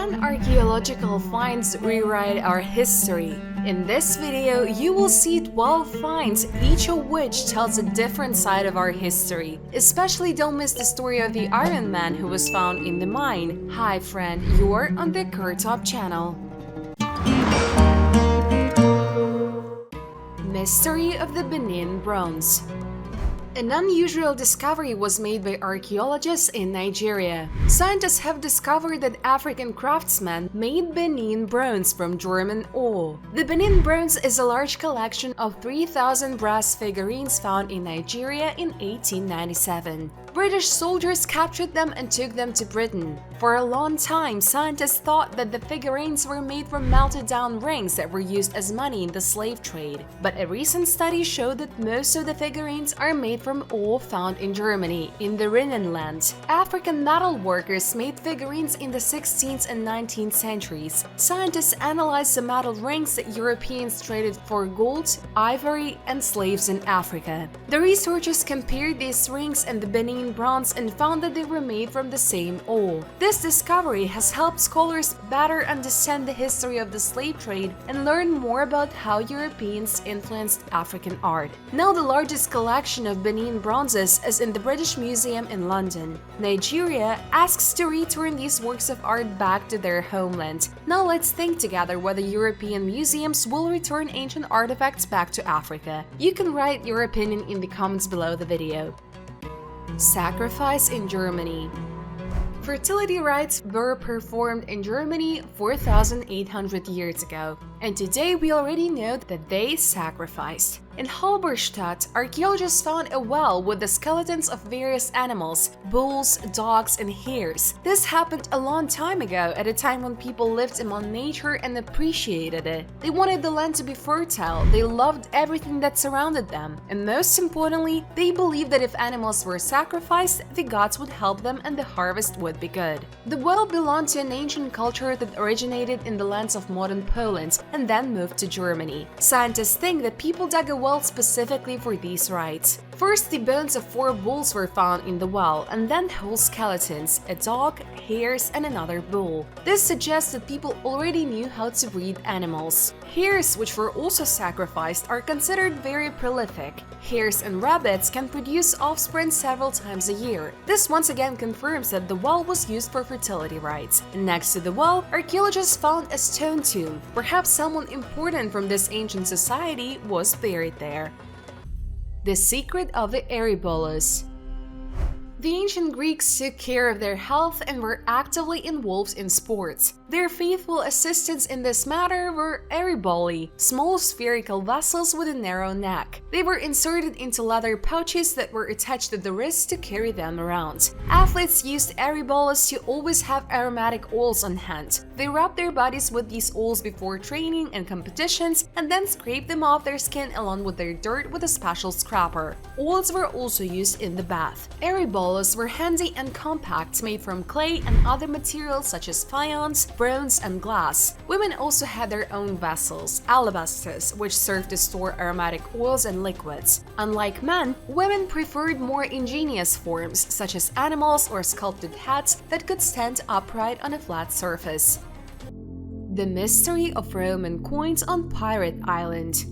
Can archaeological finds rewrite our history? In this video, you will see 12 finds, each of which tells a different side of our history. Especially don't miss the story of the Iron Man who was found in the mine. Hi friend, you're on the KirTop channel. Mystery of the Benin Bronze. An unusual discovery was made by archaeologists in Nigeria. Scientists have discovered that African craftsmen made Benin bronze from German ore. The Benin bronze is a large collection of 3,000 brass figurines found in Nigeria in 1897. British soldiers captured them and took them to Britain. For a long time, scientists thought that the figurines were made from melted down rings that were used as money in the slave trade. But a recent study showed that most of the figurines are made from ore found in Germany, in the Rhineland. African metal workers made figurines in the 16th and 19th centuries. Scientists analyzed the metal rings that Europeans traded for gold, ivory, and slaves in Africa. The researchers compared these rings and the Benin bronze and found that they were made from the same ore. This discovery has helped scholars better understand the history of the slave trade and learn more about how Europeans influenced African art. Now the largest collection of Benin bronzes is in the British Museum in London. Nigeria asks to return these works of art back to their homeland. Now let's think together whether European museums will return ancient artifacts back to Africa. You can write your opinion in the comments below the video. Sacrifice in Germany. Fertility rites were performed in Germany 4,800 years ago, and today we already know that they sacrificed. In Halberstadt, archaeologists found a well with the skeletons of various animals, bulls, dogs, and hares. This happened a long time ago, at a time when people lived among nature and appreciated it. They wanted the land to be fertile, they loved everything that surrounded them, and most importantly, they believed that if animals were sacrificed, the gods would help them and the harvest would be good. The well belonged to an ancient culture that originated in the lands of modern Poland and then moved to Germany. Scientists think that people dug a well specifically for these rites. First, the bones of 4 bulls were found in the well, and then whole skeletons, a dog, hares, and another bull. This suggests that people already knew how to breed animals. Hares, which were also sacrificed, are considered very prolific. Hares and rabbits can produce offspring several times a year. This once again confirms that the well was used for fertility rites. Next to the well, archaeologists found a stone tomb. Perhaps someone important from this ancient society was buried there. The secret of the arabolas. The ancient Greeks took care of their health and were actively involved in sports. Their faithful assistants in this matter were araboli, small spherical vessels with a narrow neck. They were inserted into leather pouches that were attached to the wrists to carry them around. Athletes used arabolas to always have aromatic oils on hand. They rubbed their bodies with these oils before training and competitions and then scraped them off their skin along with their dirt with a special scraper. Oils were also used in the bath. Arabolas were handy and compact, made from clay and other materials such as faience, bronze, and glass. Women also had their own vessels, alabasters, which served to store aromatic oils and liquids. Unlike men, women preferred more ingenious forms, such as animals or sculpted heads that could stand upright on a flat surface. The mystery of Roman coins on Pirate Island.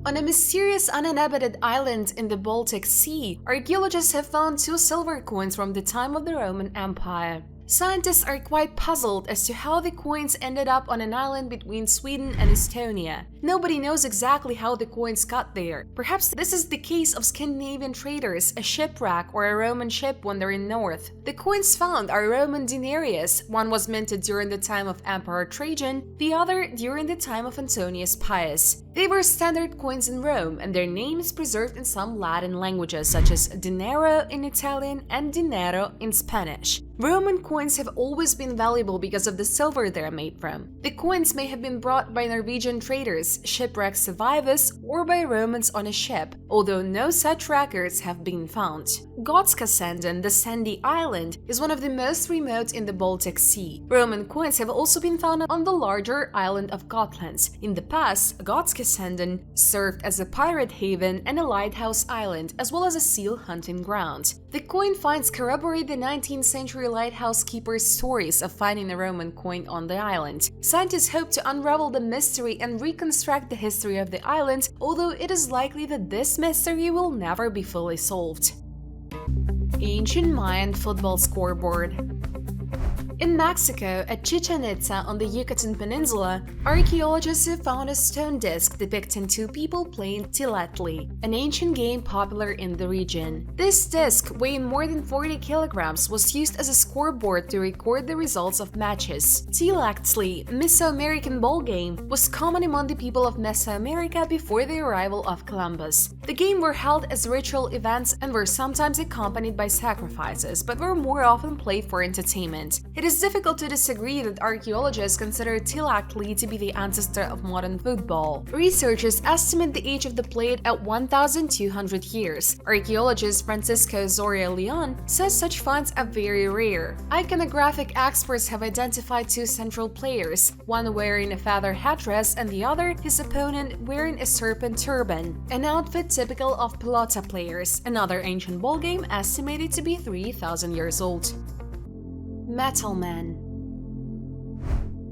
On a mysterious uninhabited island in the Baltic Sea, archaeologists have found 2 silver coins from the time of the Roman Empire. Scientists are quite puzzled as to how the coins ended up on an island between Sweden and Estonia. Nobody knows exactly how the coins got there. Perhaps this is the case of Scandinavian traders, a shipwreck, or a Roman ship wandering north. The coins found are Roman denarius. One was minted during the time of Emperor Trajan, the other during the time of Antonius Pius. They were standard coins in Rome, and their name is preserved in some Latin languages such as dinero in Italian and dinero in Spanish. Roman coins have always been valuable because of the silver they are made from. The coins may have been brought by Norwegian traders, shipwreck survivors, or by Romans on a ship, although no such records have been found. Gotskasenden, the sandy island, is one of the most remote in the Baltic Sea. Roman coins have also been found on the larger island of Gotland. In the past, Gotskasenden served as a pirate haven and a lighthouse island, as well as a seal hunting ground. The coin finds corroborate the 19th century lighthouse keeper's stories of finding a Roman coin on the island. Scientists hope to unravel the mystery and reconstruct the history of the island, although it is likely that this mystery will never be fully solved. Ancient Mayan football scoreboard. In Mexico, at Chichen Itza on the Yucatan Peninsula, archaeologists have found a stone disc depicting two people playing tilatli, an ancient game popular in the region. This disc, weighing more than 40 kilograms, was used as a scoreboard to record the results of matches. Tilatli, Mesoamerican ball game, was common among the people of Mesoamerica before the arrival of Columbus. The game were held as ritual events and were sometimes accompanied by sacrifices, but were more often played for entertainment. It is difficult to disagree that archaeologists consider tilatli to be the ancestor of modern football. Researchers estimate the age of the plate at 1,200 years. Archaeologist Francisco Zoria Leon says such finds are very rare. Iconographic experts have identified two central players, one wearing a feather headdress and the other, his opponent, wearing a serpent turban, an outfit typical of pelota players, another ancient ball game estimated to be 3,000 years old. Metal Man.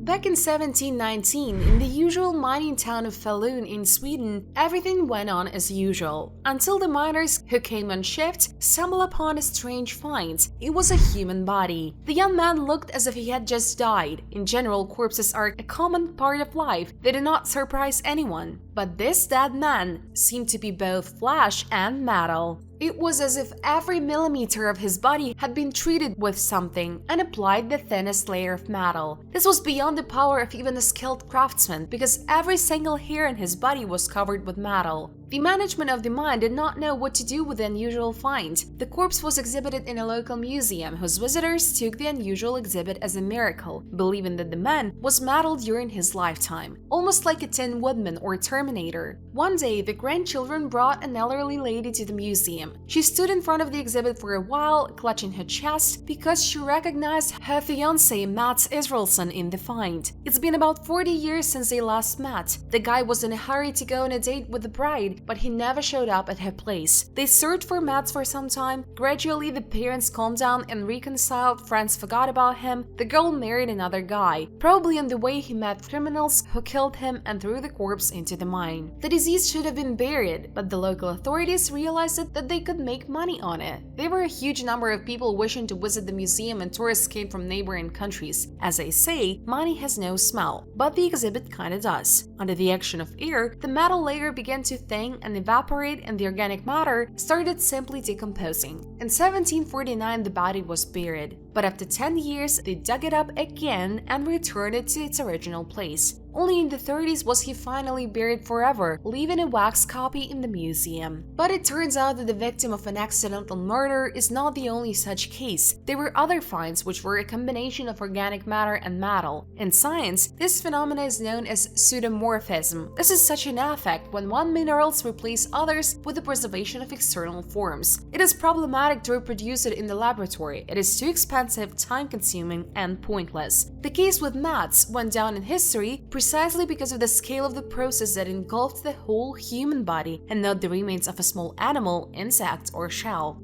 Back in 1719, in the usual mining town of Falun in Sweden, everything went on as usual, until the miners who came on shift stumbled upon a strange find. It was a human body. The young man looked as if he had just died. In general, corpses are a common part of life. They do not surprise anyone. But this dead man seemed to be both flesh and metal. It was as if every millimeter of his body had been treated with something and applied the thinnest layer of metal. This was beyond the power of even a skilled craftsman, because every single hair in his body was covered with metal. The management of the mine did not know what to do with the unusual find. The corpse was exhibited in a local museum, whose visitors took the unusual exhibit as a miracle, believing that the man was metal during his lifetime, almost like a Tin Woodman or Terminator. One day, the grandchildren brought an elderly lady to the museum. She stood in front of the exhibit for a while, clutching her chest, because she recognized her fiancé Mats Israelsson in the find. It's been about 40 years since they last met. The guy was in a hurry to go on a date with the bride, but he never showed up at her place. They searched for Mats for some time. Gradually, the parents calmed down and reconciled, friends forgot about him. The girl married another guy, probably on the way he met criminals who killed him and threw the corpse into the mine. The disease should have been buried, but the local authorities realized that they could make money on it. There were a huge number of people wishing to visit the museum, and tourists came from neighboring countries. As they say, money has no smell, but the exhibit kinda does. Under the action of air, the metal layer began to thin and evaporate, and the organic matter started simply decomposing. In 1749, the body was buried, but after 10 years, they dug it up again and returned it to its original place. Only in the 30s was he finally buried forever, leaving a wax copy in the museum. But it turns out that the victim of an accidental murder is not the only such case. There were other finds which were a combination of organic matter and metal. In science, this phenomenon is known as pseudomorphism. This is such an effect when one minerals replace others with the preservation of external forms. It is problematic to reproduce it in the laboratory. It is too expensive, time-consuming, and pointless. The case with Mats went down in history precisely because of the scale of the process that engulfed the whole human body and not the remains of a small animal, insect, or shell.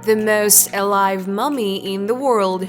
The most alive mummy in the world.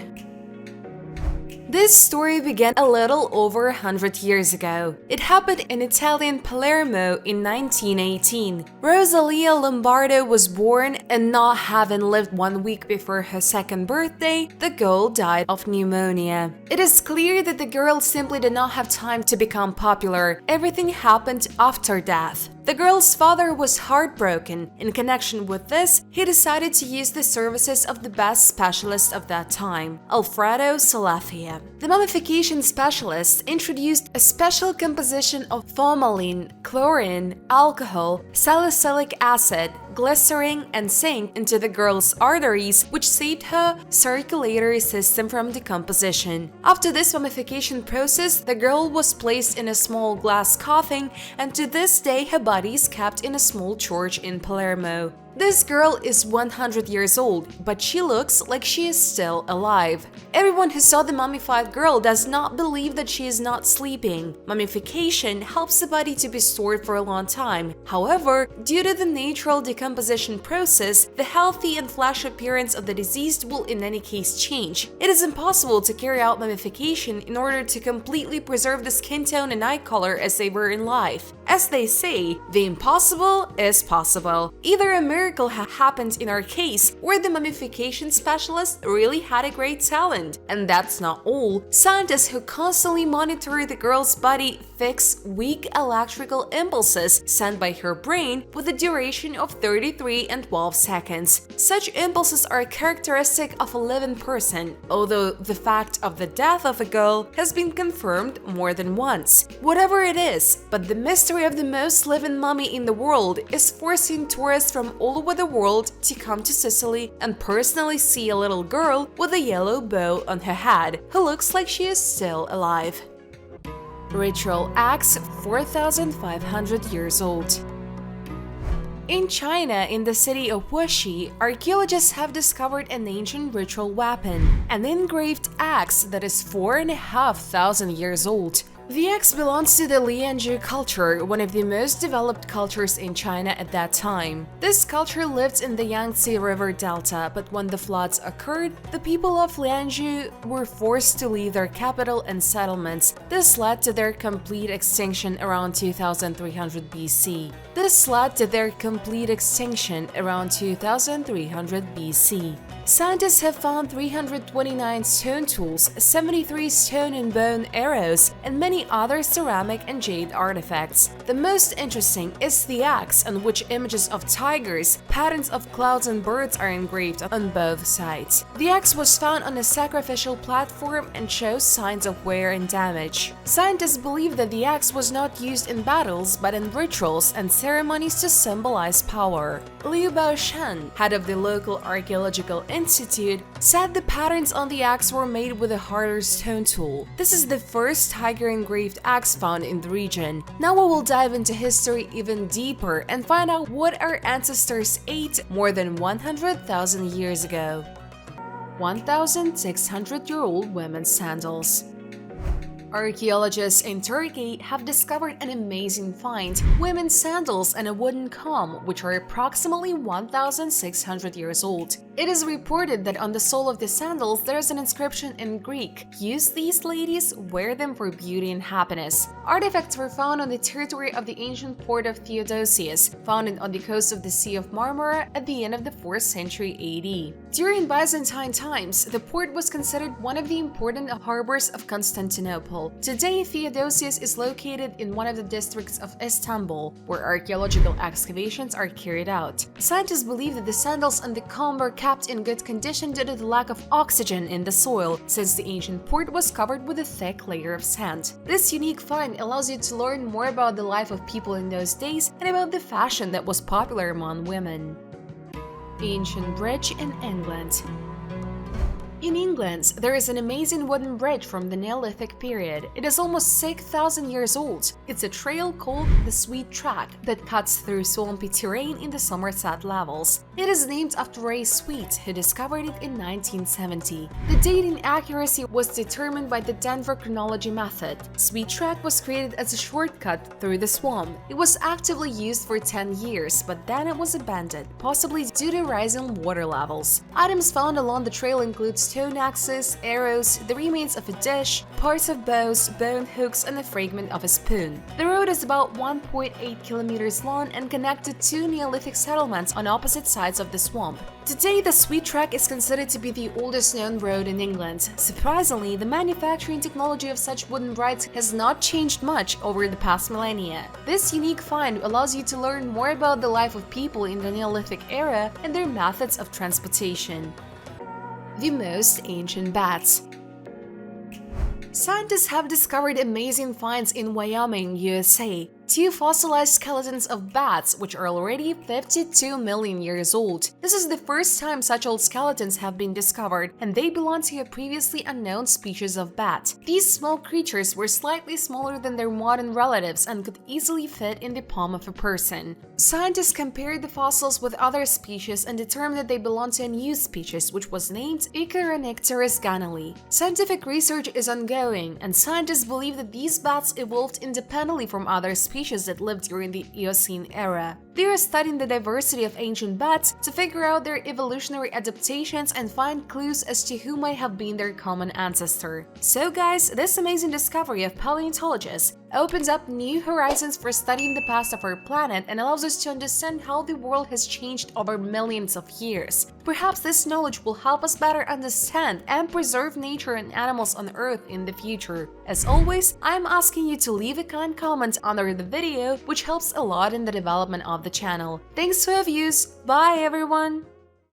This story began a little over 100 years ago. It happened in Italian Palermo in 1918. Rosalia Lombardo was born, and not having lived 1 week before her second birthday, the girl died of pneumonia. It is clear that the girl simply did not have time to become popular. Everything happened after death. The girl's father was heartbroken. In connection with this, he decided to use the services of the best specialist of that time, Alfredo Salafia. The mummification specialist introduced a special composition of formalin, chlorine, alcohol, salicylic acid, glycerin, and zinc into the girl's arteries, which saved her circulatory system from decomposition. After this mummification process, the girl was placed in a small glass coffin, and to this day her body is kept in a small church in Palermo. This girl is 100 years old, but she looks like she is still alive. Everyone who saw the mummified girl does not believe that she is not sleeping. Mummification helps the body to be stored for a long time. However, due to the natural decomposition process, the healthy and flesh appearance of the deceased will in any case change. It is impossible to carry out mummification in order to completely preserve the skin tone and eye color as they were in life. As they say, the impossible is possible. Either a miracle happened in our case, or the mummification specialist really had a great talent. And that's not all. Scientists who constantly monitor the girl's body fix weak electrical impulses sent by her brain with a duration of 33 and 12 seconds. Such impulses are characteristic of a living person, although the fact of the death of a girl has been confirmed more than once. Whatever it is, but the mystery of the most living mummy in the world is forcing tourists from all over the world to come to Sicily and personally see a little girl with a yellow bow on her head who looks like she is still alive. Ritual axe 4,500 years old. In China, in the city of Wuxi, archaeologists have discovered an ancient ritual weapon, an engraved axe that is 4,500 years old. The axe belongs to the Lianzhu culture, one of the most developed cultures in China at that time. This culture lived in the Yangtze River Delta, but when the floods occurred, the people of Lianzhu were forced to leave their capital and settlements. This led to their complete extinction around 2300 BC. Scientists have found 329 stone tools, 73 stone and bone arrows, and many other ceramic and jade artifacts. The most interesting is the axe, on which images of tigers, patterns of clouds and birds are engraved on both sides. The axe was found on a sacrificial platform and shows signs of wear and damage. Scientists believe that the axe was not used in battles but in rituals and ceremonies to symbolize power. Liu Baoshan, head of the local archaeological institute, said the patterns on the axe were made with a harder stone tool. This is the first tiger engraved axe found in the region. Now we will dive into history even deeper and find out what our ancestors ate more than 100,000 years ago. 1,600-year-old women's sandals. Archaeologists in Turkey have discovered an amazing find: women's sandals and a wooden comb, which are approximately 1,600 years old. It is reported that on the sole of the sandals there is an inscription in Greek: "Use these, ladies, wear them for beauty and happiness." Artifacts were found on the territory of the ancient port of Theodosius, founded on the coast of the Sea of Marmara at the end of the 4th century AD. During Byzantine times, the port was considered one of the important harbors of Constantinople. Today, Theodosius is located in one of the districts of Istanbul, where archaeological excavations are carried out. Scientists believe that the sandals and the comb were kept in good condition due to the lack of oxygen in the soil, since the ancient port was covered with a thick layer of sand. This unique find allows you to learn more about the life of people in those days and about the fashion that was popular among women. Ancient bridge in England. In England, there is an amazing wooden bridge from the Neolithic period. It is almost 6,000 years old. It's a trail called the Sweet Track that cuts through swampy terrain in the Somerset Levels. It is named after Ray Sweet, who discovered it in 1970. The dating accuracy was determined by the Denver chronology method. Sweet Track was created as a shortcut through the swamp. It was actively used for 10 years, but then it was abandoned, possibly due to rising water levels. Items found along the trail include stone axes, arrows, the remains of a dish, parts of bows, bone hooks, and a fragment of a spoon. The road is about 1.8 kilometers long and connected two Neolithic settlements on opposite sides of the swamp. Today, the Sweet Track is considered to be the oldest known road in England. Surprisingly, the manufacturing technology of such wooden rides has not changed much over the past millennia. This unique find allows you to learn more about the life of people in the Neolithic era and their methods of transportation. The most ancient bats. Scientists have discovered amazing finds in Wyoming, USA. 2 fossilized skeletons of bats, which are already 52 million years old. This is the first time such old skeletons have been discovered, and they belong to a previously unknown species of bat. These small creatures were slightly smaller than their modern relatives and could easily fit in the palm of a person. Scientists compared the fossils with other species and determined that they belong to a new species, which was named Icaronecterus ganali. Scientific research is ongoing, and scientists believe that these bats evolved independently from other species that lived during the Eocene era. They are studying the diversity of ancient bats to figure out their evolutionary adaptations and find clues as to who might have been their common ancestor. So guys, this amazing discovery of paleontologists opens up new horizons for studying the past of our planet and allows us to understand how the world has changed over millions of years. Perhaps this knowledge will help us better understand and preserve nature and animals on Earth in the future. As always, I am asking you to leave a kind comment under the video, which helps a lot in the development of the channel. Thanks for your views, bye everyone!